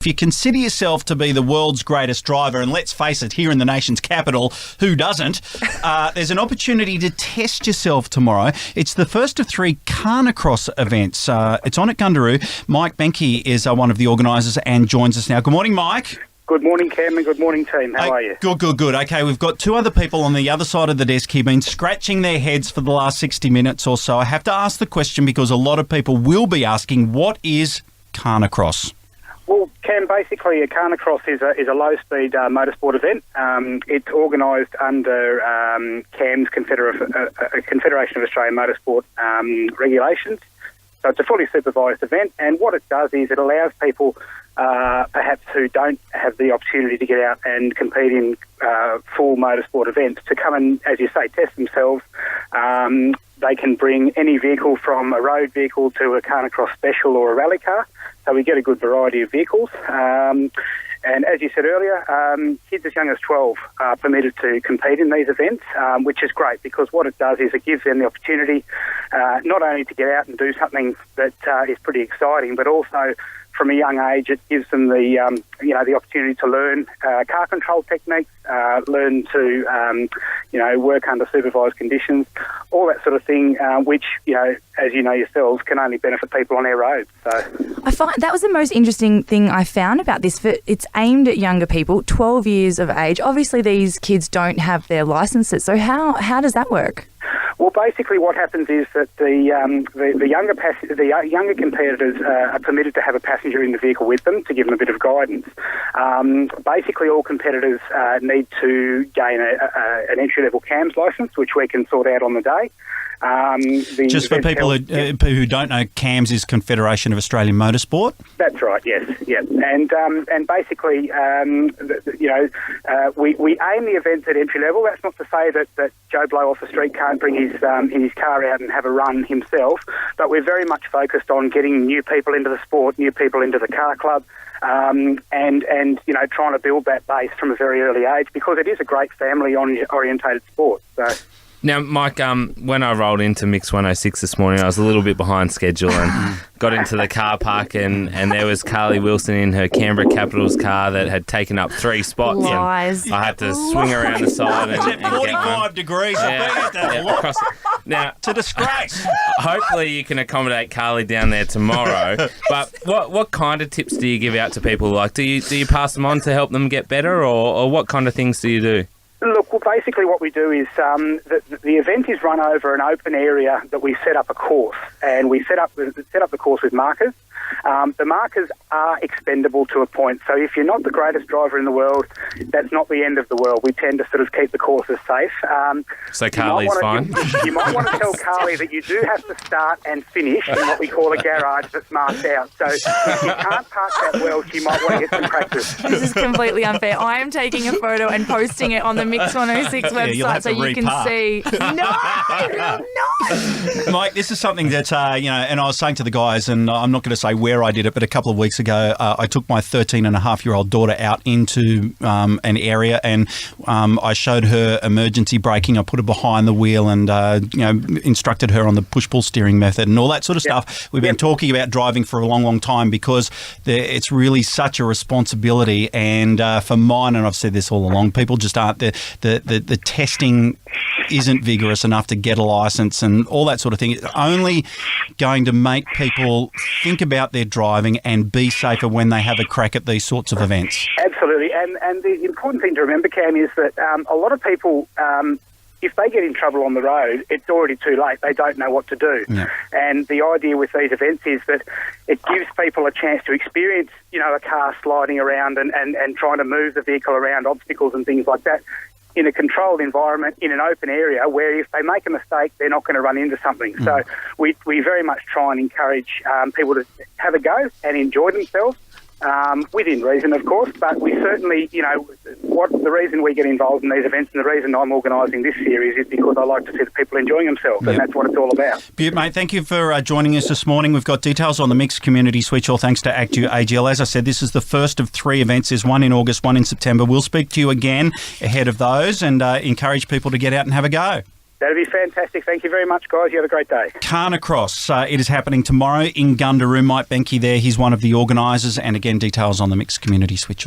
If you consider yourself to be the world's greatest driver, and let's face it, here in the nation's capital, who doesn't? There's an opportunity to test yourself tomorrow. It's the first of 3 Khanacross events. It's on at Gundaroo. Mike Benke is one of the organisers and joins us now. Good morning, Mike. Good morning, Cam, and good morning, team. How are you? Good. Okay, we've got 2 other people on the other side of the desk here been scratching their heads for the last 60 minutes or so. I have to ask the question because a lot of people will be asking, what is Khanacross? Well, Cam, basically a Khanacross is a low-speed motorsport event. It's organised under CAM's Confederation of Australian Motorsport regulations. So it's a fully supervised event, and what it does is it allows people perhaps who don't have the opportunity to get out and compete in full motorsport events to come and, as you say, test themselves. They can bring any vehicle from a road vehicle to a Khanacross special or a rally car. So we get a good variety of vehicles. And as you said earlier, kids as young as 12 are permitted to compete in these events, which is great because what it does is it gives them the opportunity not only to get out and do something that is pretty exciting, but also from a young age it gives them the opportunity to learn car control techniques, learn to work under supervised conditions, all that sort of thing, which as you know yourselves, can only benefit people on our roads. So I find that was the most interesting thing I found about this. It's aimed at younger people, 12 years of age. Obviously, these kids don't have their licences. So how does that work? Well, basically, what happens is that the younger competitors are permitted to have a passenger in the vehicle with them to give them a bit of guidance. Basically, all competitors need to gain an entry-level CAMS licence, which we can sort out on the day. Just for people who don't know, CAMS is Confederation of Australian Motorsport. That's right. Yes. Yeah. And basically, we aim the events at entry level. That's not to say that Joe Blow off the street can't bring his car out and have a run himself. But we're very much focused on getting new people into the sport, new people into the car club. And trying to build that base from a very early age because it is a great family-orientated sport. So. Now, Mike, when I rolled into Mix 106 this morning, I was a little bit behind schedule and got into the car park and there was Carly Wilson in her Canberra Capitals car that had taken up 3 spots. Lies. And I had to swing around the side and 45 degrees. Now, to disgrace. Hopefully you can accommodate Carly down there tomorrow. But what kind of tips do you give out to people? Like, do you pass them on to help them get better or what kind of things do you do? Look, well, basically what we do is the event is run over an open area that we set up a course, and we set up the course with markers. The markers are expendable to a point, so if you're not the greatest driver in the world, that's not the end of the world. We tend to sort of keep the courses safe. So Carly's fine? You might want to tell Carly that you do have to start and finish in what we call a garage that's marked out. So if you can't park that well, she might want to get some practice. This is completely unfair. I am taking a photo and posting it on the Mix 106 website so you can see. No! Mike, this is something that, and I was saying to the guys, and I'm not going to say where I did it, but a couple of weeks ago, I took my 13-and-a-half-year-old daughter out into an area and I showed her emergency braking. I put her behind the wheel and, instructed her on the push-pull steering method and all that sort of stuff. We've been talking about driving for a long, long time because it's really such a responsibility. And for mine, and I've said this all along, people just aren't, the testing isn't vigorous enough to get a licence and all that sort of thing. It's only going to make people think about their driving and be safer when they have a crack at these sorts of events. Absolutely. And the important thing to remember, Cam, is that a lot of people, if they get in trouble on the road, it's already too late. They don't know what to do. Yeah. And the idea with these events is that it gives people a chance to experience, a car sliding around and trying to move the vehicle around obstacles and things like that in a controlled environment, in an open area where if they make a mistake, they're not going to run into something. So we very much try and encourage people to have a go and enjoy themselves. Within reason, of course, but we certainly, the reason we get involved in these events and the reason I'm organising this series is because I like to see the people enjoying themselves, and that's what it's all about. Beaut, mate, thank you for joining us this morning. We've got details on the Mix Community Switch, all thanks to ACTU AGL. As I said, this is the first of 3 events. There's one in August, one in September. We'll speak to you again ahead of those and encourage people to get out and have a go. That'd be fantastic. Thank you very much, guys. You have a great day. Khanacross, it is happening tomorrow in Gundaroo. Mike Benke there, he's one of the organisers. And again, details on the Mix Community Switch.